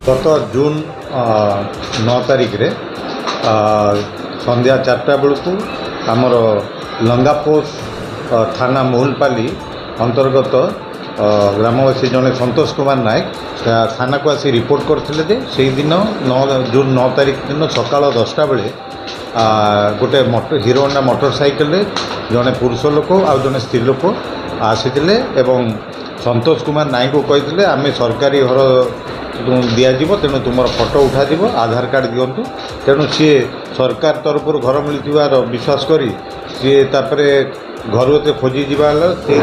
गत जून 9 तारिख रे संध्या 4टा बेलू आमर लंगापोष थाना मोहुलपाली अंतर्गत ग्रामवासी जड़े संतोष कुमार नायक थाना को आसी रिपोर्ट करते से दिन जून 9 तारिख दिन सका 10टा बेले गोटे हीरो होंडा मोटरसाइकेल जड़े पुरुष लोक आ जड़े स्त्री लोक आसी संतोष कुमार नायक को कही आम सरकारी घर दिज्व तेणु तुम फोटो उठा आधार कार्ड दिंतु तेणु सी सरकार तरफ घर मिलर विश्वास करी सी घर एत खोजी से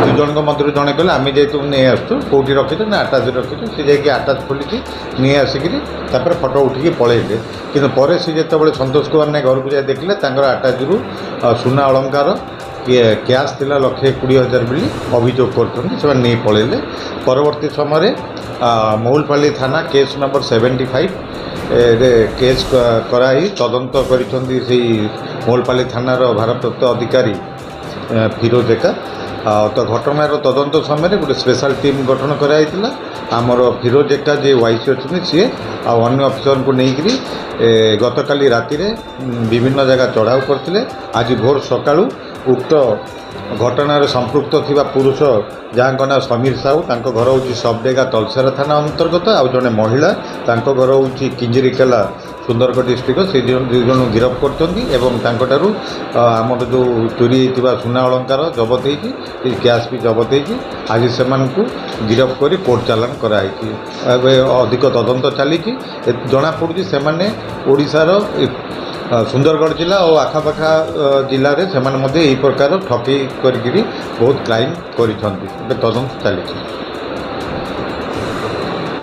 दुजन मध्य जड़े कहले आम जेहतु नहीं आसु कौटी रखी ना आटाच रखी सी जाकि आटाच खोली नहीं आसिकी फोटो उठिकी पलैले कि सी जो संतोष कुमार नायक घर को जाए देखले आटाच रु सुना अलंकार कैश थिला 1,20,000 बोली अभियोग कर नहीं पलैले परवर्ती समय मोहुलपाली थाना केस नंबर 75 केस कराई तदंत करी मोहुलपाली थानार भारप्राप्त अधिकारी फिरोज एका तो घटनार तदंत समय गोटे स्पेशल टीम गठन कराइला आमर फिरोज एका जे वाइस अच्छे सी अन्य अफिसर को लेकर गतकाली राति विभिन्न जगह चढ़ाऊ करते आज भोर सकाळू उक्त घटनार संपृक्त थिबा पुरुष जहाँ ना समीर साहू तांको घर हूँ सबडेगा तलसेरा थाना अंतर्गत आउ जड़े महिला तांको घर हूँ किंजरीकेला सुंदरगढ़ डिस्ट्रिक्ट से दुईजन गिरफ्त कर आमर जो चोरी होता सुना अलंकार जबत हो कैश भी जबत हो आज से गिरफ्त कर कोर्ट चालान कराई अधिक तदंत चली जना पड़ी से ओडिशार सुंदरगढ़ जिला और आखापाखा जिले में से प्रकार ठकई कर बहुत क्राइम कर तदंत चली।